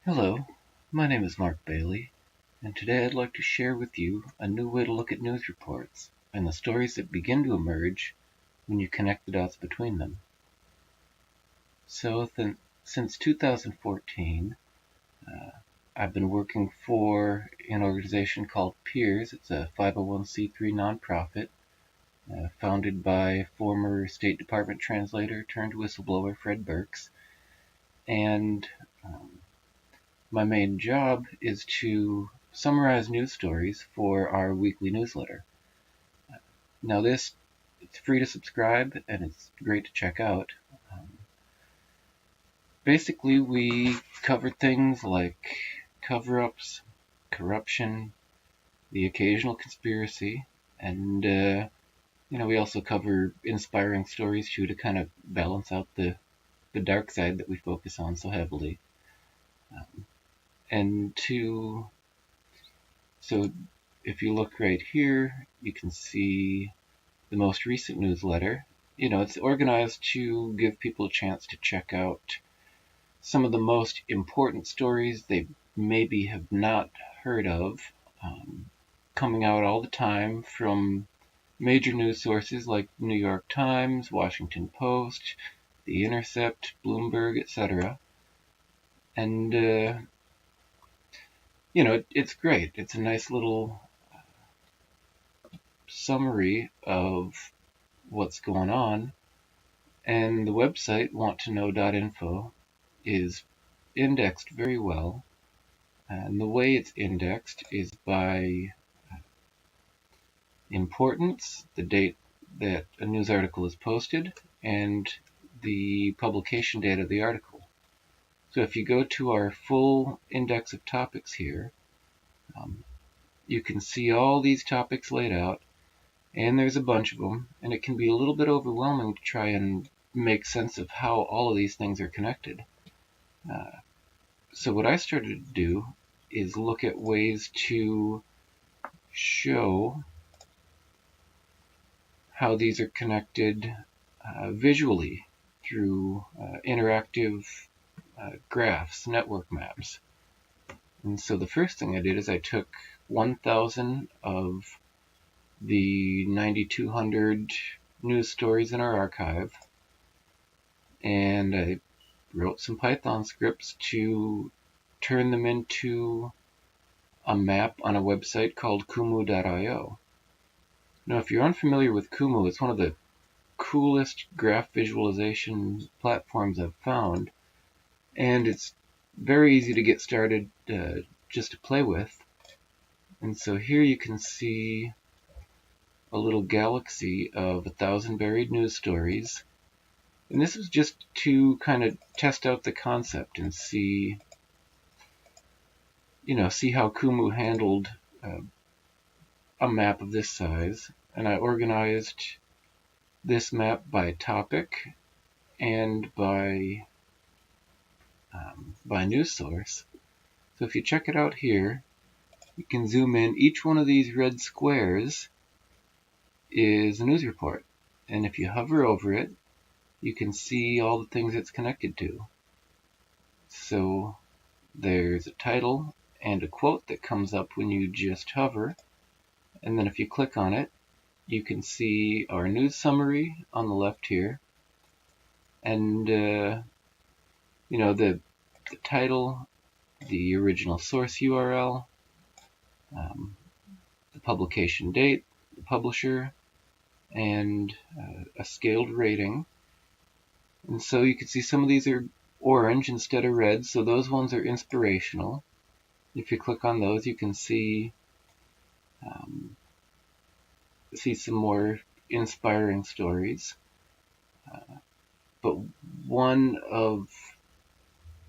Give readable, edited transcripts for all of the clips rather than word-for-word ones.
Hello, my name is Mark Bailey, and today I'd like to share with you a new way to look at news reports and the stories that begin to emerge when you connect the dots between them. So, since 2014, I've been working for an organization called Peers. It's a 501c3 nonprofit founded by former State Department translator turned whistleblower Fred Burks. And my main job is to summarize news stories for our weekly newsletter. Now it's free to subscribe and it's great to check out. Basically, we cover things like cover-ups, corruption, the occasional conspiracy, and we also cover inspiring stories too to kind of balance out the dark side that we focus on so heavily. So if you look right here, you can see the most recent newsletter. It's organized to give people a chance to check out some of the most important stories they maybe have not heard of, coming out all the time from major news sources like New York Times, Washington Post, The Intercept, Bloomberg, etc. And, it's great. It's a nice little summary of what's going on. And the website, WantToKnow.info, is indexed very well. And the way it's indexed is by importance, the date that a news article is posted, and the publication date of the article. So if you go to our full index of topics here, you can see all these topics laid out, and there's a bunch of them, and it can be a little bit overwhelming to try and make sense of how all of these things are connected. So what I started to do is look at ways to show how these are connected visually through interactive graphs, network maps. And so the first thing I did is I took 1,000 of the 9,200 news stories in our archive, and I wrote some Python scripts to turn them into a map on a website called kumu.io. Now, if you're unfamiliar with Kumu, it's one of the coolest graph visualization platforms I've found, and it's very easy to get started just to play with. And so here you can see a little galaxy of 1,000 buried news stories. And this was just to kind of test out the concept and see how Kumu handled a map of this size. And I organized this map by topic and by news source. So if you check it out here, you can zoom in. Each one of these red squares is a news report. And if you hover over it, you can see all the things it's connected to. So there's a title and a quote that comes up when you just hover. And then if you click on it, you can see our news summary on the left here. And, the title, the original source URL, the publication date, the publisher, and a scaled rating. And so you can see some of these are orange instead of red, so those ones are inspirational. If you click on those, you can see some more inspiring stories. But one of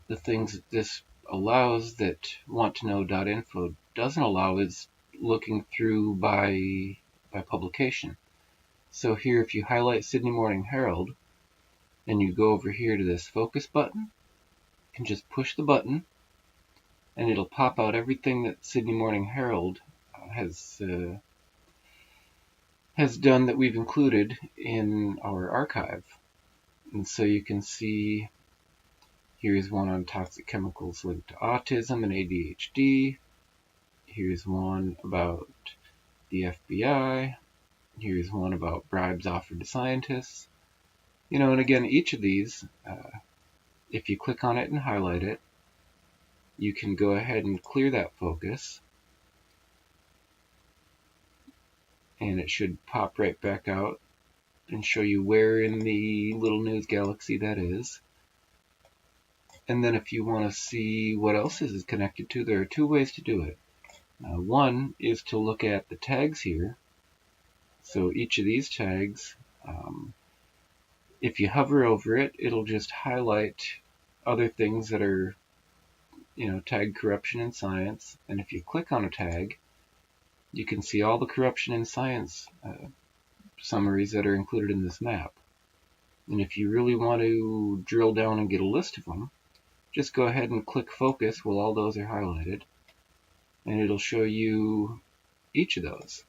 the things that this allows that WantToKnow.info doesn't allow is looking through by publication. So here, if you highlight Sydney Morning Herald, and you go over here to this focus button, you can just push the button, and it'll pop out everything that Sydney Morning Herald has done that we've included in our archive. And so you can see Here's one on toxic chemicals linked to autism and ADHD. Here's one about the FBI. Here's one about bribes offered to scientists. And again, each of these, if you click on it and highlight it, you can go ahead and clear that focus, and it should pop right back out and show you where in the little news galaxy that is. And then if you want to see what else is connected to, there are two ways to do it. One is to look at the tags here. So each of these tags, if you hover over it, it'll just highlight other things that are, tagged corruption in science. And if you click on a tag, you can see all the corruption in science summaries that are included in this map. And if you really want to drill down and get a list of them, just go ahead and click focus while all those are highlighted, and it'll show you each of those.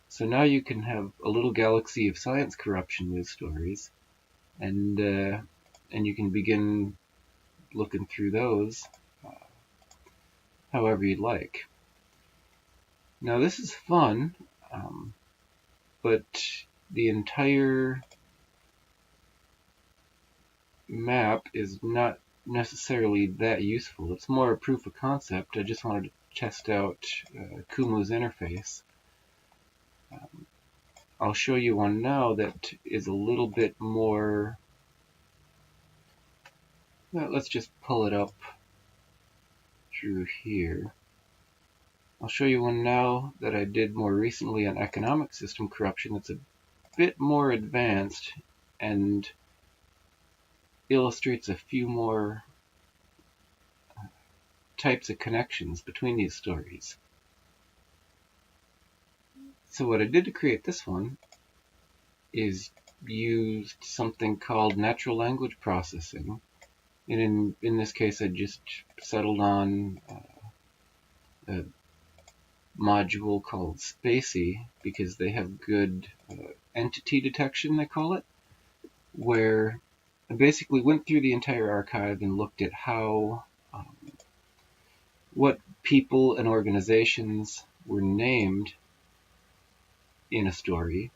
So now you can have a little galaxy of science corruption news stories, and you can begin looking through those however you'd like. Now this is fun, but the entire map is not necessarily that useful. It's more a proof of concept. I just wanted to test out Kumu's interface. I'll show you one now that is a little bit more. Well, let's just pull it up through here. I'll show you one now that I did more recently on economic system corruption that's a bit more advanced and illustrates a few more types of connections between these stories. So what I did to create this one is used something called natural language processing. And in this case, I just settled on a module called Spacey because they have good entity detection, they call it, where I basically went through the entire archive and looked at how what people and organizations were named in a story,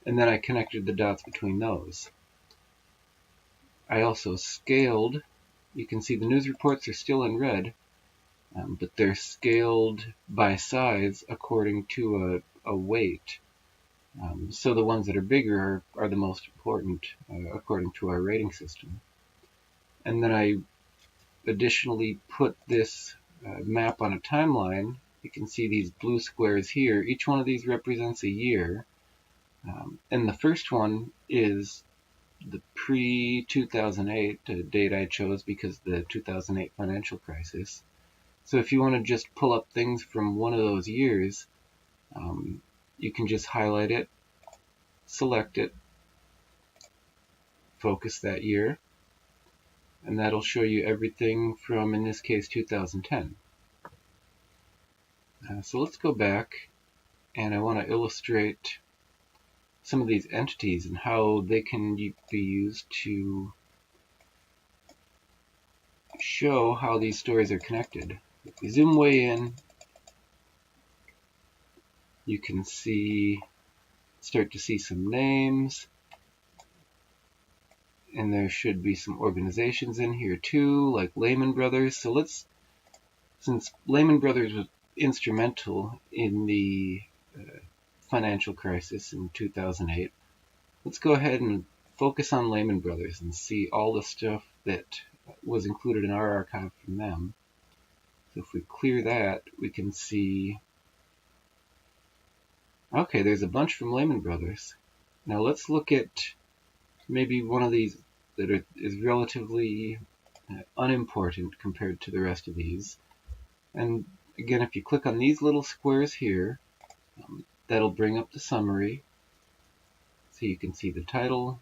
and then I connected the dots between those. I also scaled. You can see the news reports are still in red, but they're scaled by size according to a weight. So the ones that are bigger are the most important according to our rating system. And then I additionally put this map on a timeline. You can see these blue squares here. Each one of these represents a year. And the first one is the pre-2008 date I chose because of the 2008 financial crisis. So if you want to just pull up things from one of those years, you can just highlight it, select it, focus that year, and that'll show you everything from, in this case, 2010. So let's go back, and I want to illustrate some of these entities and how they can be used to show how these stories are connected. If we zoom way in, you can start to see some names, and there should be some organizations in here too, like Lehman Brothers. So since Lehman Brothers was instrumental in the financial crisis in 2008, let's go ahead and focus on Lehman Brothers and see all the stuff that was included in our archive from them. So if we clear that, we can see, okay, there's a bunch from Lehman Brothers. Now let's look at maybe one of these that is relatively unimportant compared to the rest of these. And again, if you click on these little squares here, that'll bring up the summary. So you can see the title,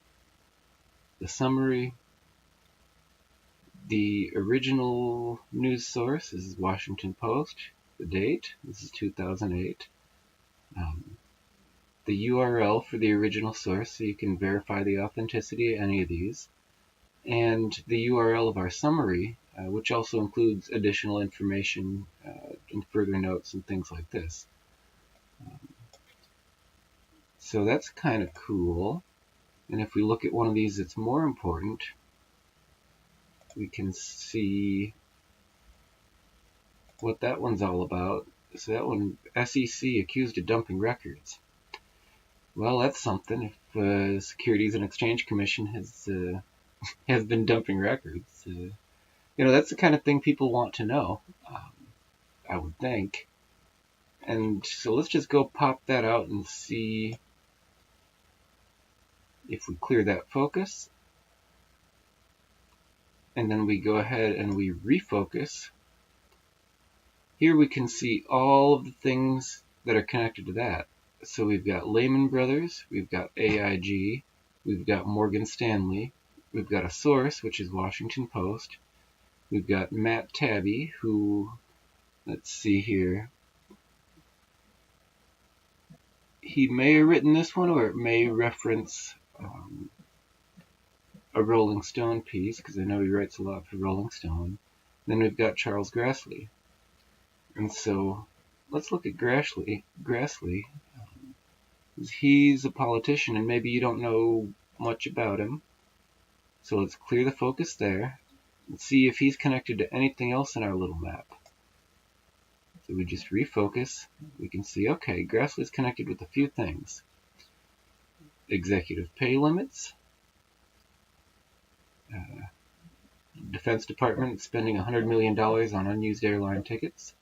the summary, the original news source. This is Washington Post. The date, this is 2008. The URL for the original source, so you can verify the authenticity of any of these. and the URL of our summary, which also includes additional information and further notes and things like this. So that's kind of cool. And if we look at one of these that's more important, we can see what that one's all about. So that one, SEC accused of dumping records. Well, that's something. If the Securities and Exchange Commission has been dumping records, that's the kind of thing people want to know, I would think. And so let's just go pop that out and see if we clear that focus. And then we go ahead and we refocus. Here we can see all of the things that are connected to that. So we've got Lehman Brothers, we've got AIG, we've got Morgan Stanley, we've got a source, which is Washington Post, we've got Matt Taibbi, who, let's see here, he may have written this one, or it may reference a Rolling Stone piece, because I know he writes a lot for Rolling Stone. Then we've got Charles Grassley. And so let's look at Grassley. He's a politician, and maybe you don't know much about him. So let's clear the focus there and see if he's connected to anything else in our little map. So we just refocus. We can see, okay, Grassley's connected with a few things. Executive pay limits. Defense Department spending $100 million on unused airline tickets.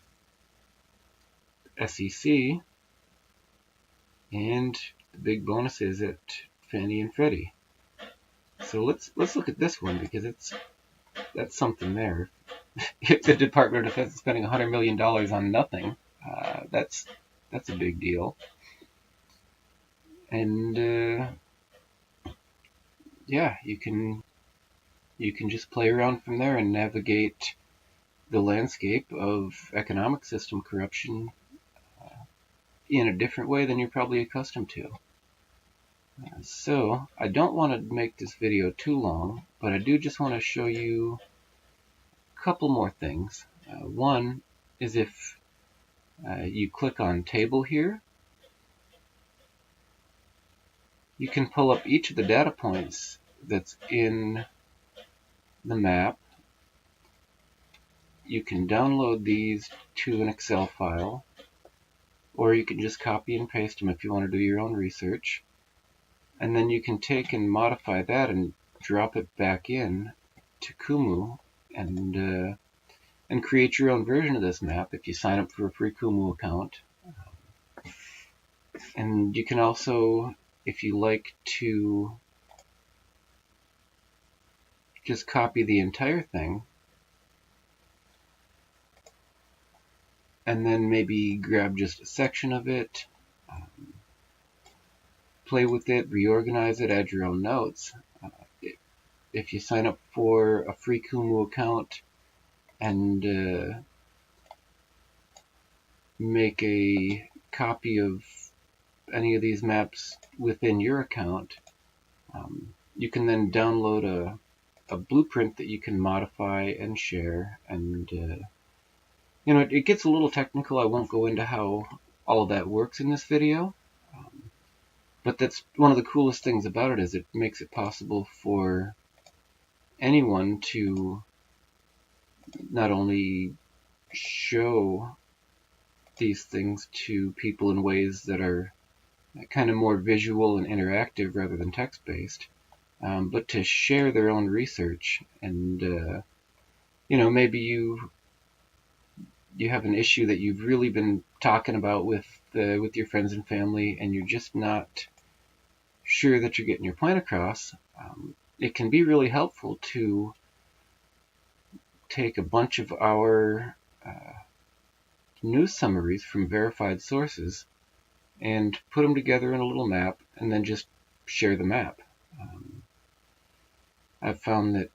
SEC. And the big bonus is at Fannie and Freddie. So let's look at this one, because that's something there. If the Department of Defense is spending $100 million on nothing, that's a big deal. And yeah, you can just play around from there and navigate the landscape of economic system corruption in a different way than you're probably accustomed to. So I don't want to make this video too long, but I do just want to show you a couple more things. One is if you click on Table here, you can pull up each of the data points that's in the map. You can download these to an Excel file, or you can just copy and paste them if you want to do your own research. And then you can take and modify that and drop it back in to Kumu and create your own version of this map if you sign up for a free Kumu account. And you can also, if you like to just copy the entire thing and then maybe grab just a section of it, play with it, reorganize it, add your own notes. If you sign up for a free Kumu account and make a copy of any of these maps within your account, you can then download a blueprint that you can modify and share. And it gets a little technical. I won't go into how all of that works in this video, but that's one of the coolest things about it, is it makes it possible for anyone to not only show these things to people in ways that are kind of more visual and interactive rather than text-based, but to share their own research. And maybe you have an issue that you've really been talking about with your friends and family, and you're just not sure that you're getting your point across. It can be really helpful to take a bunch of our news summaries from verified sources and put them together in a little map, and then just share the map. I've found that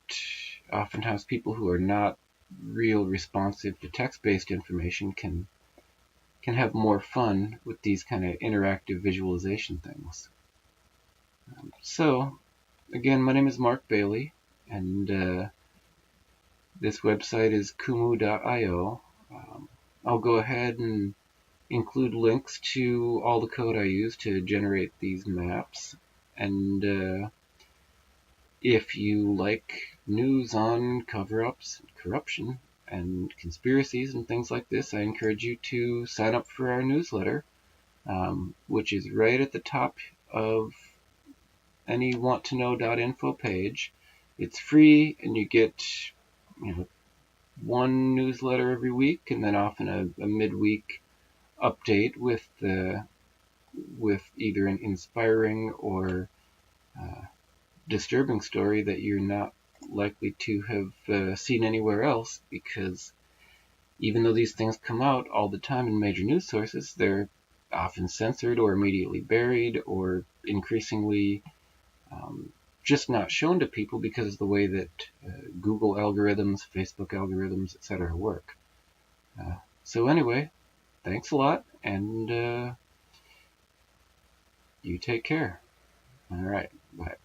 oftentimes people who are not real responsive to text-based information can have more fun with these kind of interactive visualization things. So, again, my name is Mark Bailey. and this website is kumu.io. I'll go ahead and include links to all the code I use to generate these maps, and if you like news on cover-ups, corruption, and conspiracies and things like this, I encourage you to sign up for our newsletter, which is right at the top of any WantToKnow.info page. It's free, and you get, one newsletter every week, and then often a midweek update with either an inspiring or disturbing story that you're not likely to have seen anywhere else, because even though these things come out all the time in major news sources, they're often censored or immediately buried or increasingly just not shown to people because of the way that Google algorithms, Facebook algorithms, etc. work. So anyway, thanks a lot, and you take care. All right, bye.